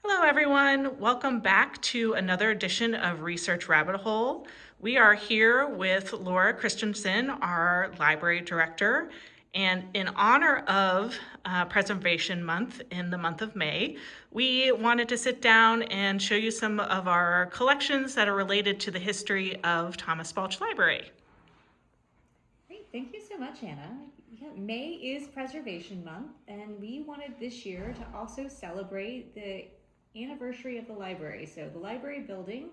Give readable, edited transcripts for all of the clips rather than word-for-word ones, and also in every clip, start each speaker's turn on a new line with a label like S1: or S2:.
S1: Hello, everyone. Welcome back to another edition of Research Rabbit Hole. We are here with Laura Christiansen, our library director, and in honor of Preservation Month in the month of May, we wanted to sit down and show you some of our collections that are related to the history of Thomas Balch Library.
S2: Great, thank you so much, Anna. Yeah, May is Preservation Month, and we wanted this year to also celebrate the anniversary of the library. So the library building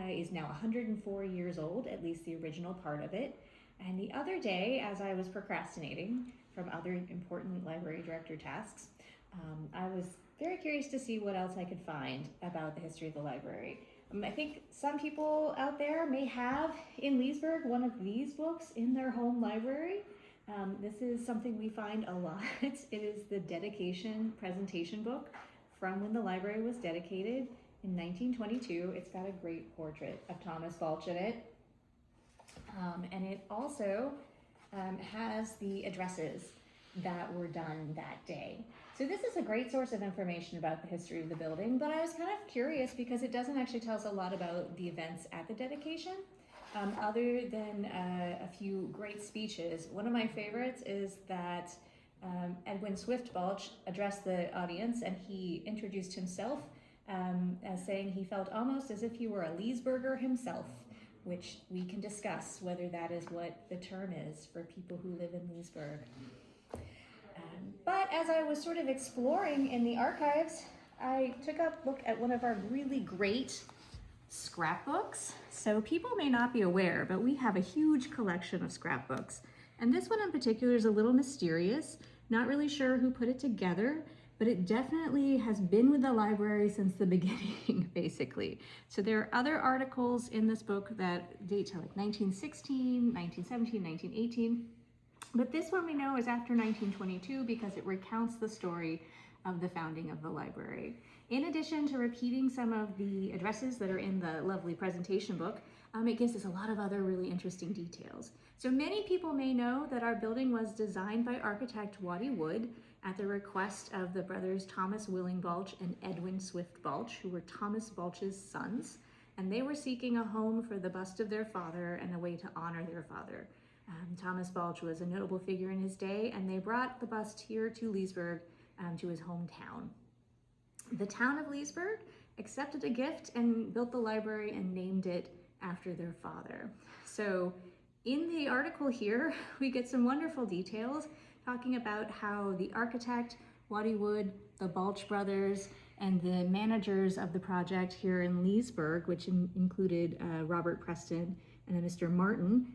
S2: is now 104 years old, at least the original part of it. And the other day, as I was procrastinating from other important library director tasks, I was very curious to see what else I could find about the history of the library. I think some people out there may have in Leesburg one of these books in their home library. This is something we find a lot. It is the dedication presentation book from when the library was dedicated in 1922. It's got a great portrait of Thomas Balch in it. And it also has the addresses that were done that day. So this is a great source of information about the history of the building, but I was kind of curious because it doesn't actually tell us a lot about the events at the dedication, other than a few great speeches. One of my favorites is that Edwin Swift Balch addressed the audience, and he introduced himself as saying he felt almost as if he were a Leesburger himself, which we can discuss whether that is what the term is for people who live in Leesburg. But as I was sort of exploring in the archives, I took a look at one of our really great scrapbooks. So people may not be aware, but we have a huge collection of scrapbooks. And this one in particular is a little mysterious. Not really sure who put it together, but it definitely has been with the library since the beginning, basically. So there are other articles in this book that date to like 1916, 1917, 1918. But this one we know is after 1922 because it recounts the story of the founding of the library. In addition to repeating some of the addresses that are in the lovely presentation book, it gives us a lot of other really interesting details. So many people may know that our building was designed by architect Waddy Wood at the request of the brothers Thomas Willing Balch and Edwin Swift Balch, who were Thomas Balch's sons. And they were seeking a home for the bust of their father and a way to honor their father. Thomas Balch was a notable figure in his day, and they brought the bust here to Leesburg, to his hometown. The town of Leesburg accepted a gift and built the library and named it after their father. So in the article here, we get some wonderful details talking about how the architect, Waddy Wood, the Balch brothers, and the managers of the project here in Leesburg, which included Robert Preston and a Mr. Martin,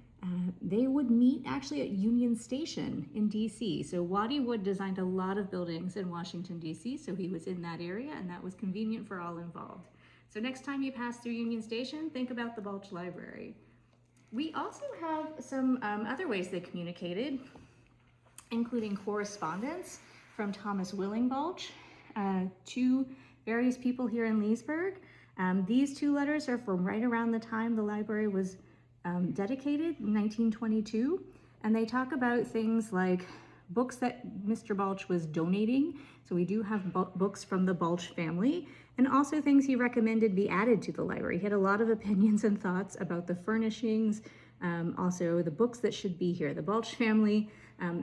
S2: they would meet actually at Union Station in DC. So Waddy Wood designed a lot of buildings in Washington, DC, so he was in that area, and that was convenient for all involved. So next time you pass through Union Station, think about the Balch Library. We also have some other ways they communicated, including correspondence from Thomas Willing Balch to various people here in Leesburg. These two letters are from right around the time the library was dedicated in 1922, and they talk about things like books that Mr. Balch was donating. So we do have books from the Balch family, and also things he recommended be added to the library. He had a lot of opinions and thoughts about the furnishings, also the books that should be here. The Balch family,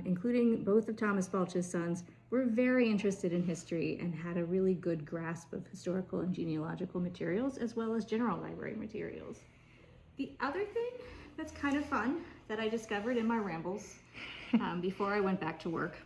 S2: including both of Thomas Balch's sons, were very interested in history and had a really good grasp of historical and genealogical materials, as well as general library materials. The other thing that's kind of fun that I discovered in my rambles before I went back to work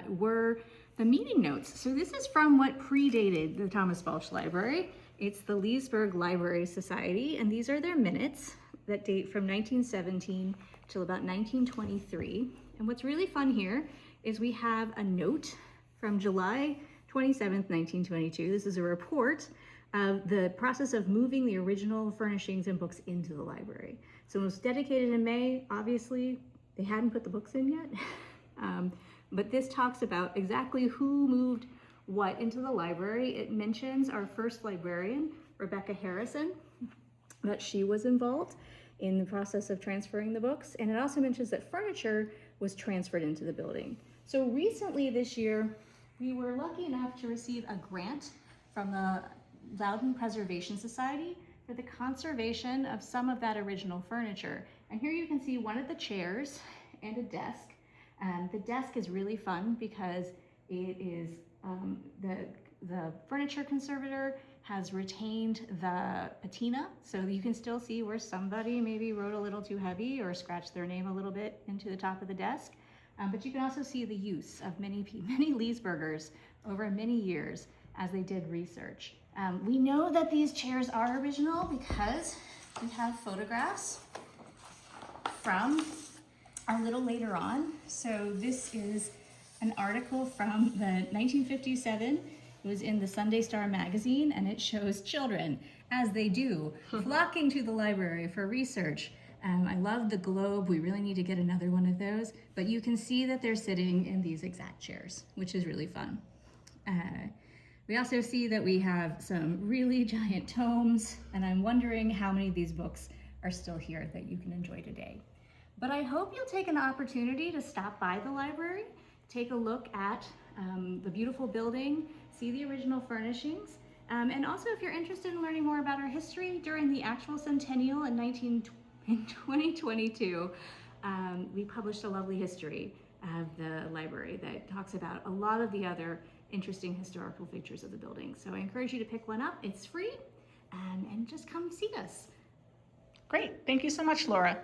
S2: were the meeting notes. So this is from what predated the Thomas Balch Library. It's the Leesburg Library Society, and these are their minutes that date from 1917 till about 1923. And what's really fun here is we have a note from July 27th, 1922. This is a report of the process of moving the original furnishings and books into the library. So it was dedicated in May. Obviously, they hadn't put the books in yet. But this talks about exactly who moved what into the library. It mentions our first librarian, Rebecca Harrison, that she was involved in the process of transferring the books. And it also mentions that furniture was transferred into the building. So recently this year, We were lucky enough to receive a grant from the Loudon Preservation Society for the conservation of some of that original furniture. And here you can see one of the chairs and a desk. The desk is really fun because it is the furniture conservator has retained the patina, so you can still see where somebody maybe wrote a little too heavy or scratched their name a little bit into the top of the desk. But you can also see the use of many Leesburgers over many years as they did research. We know that these chairs are original because we have photographs from a little later on. So this is an article from the 1957. It was in the Sunday Star magazine, and it shows children, as they do, flocking to the library for research. I love the globe. We really need to get another one of those, but you can see that they're sitting in these exact chairs, which is really fun. We also see that we have some really giant tomes, and I'm wondering how many of these books are still here that you can enjoy today. But I hope you'll take an opportunity to stop by the library, take a look at the beautiful building, see the original furnishings, and also if you're interested in learning more about our history during the actual centennial in 2022, we published a lovely history of the library that talks about a lot of the other interesting historical features of the building. So I encourage you to pick one up. It's free, and just come see us.
S1: Great. Thank you so much, Laura.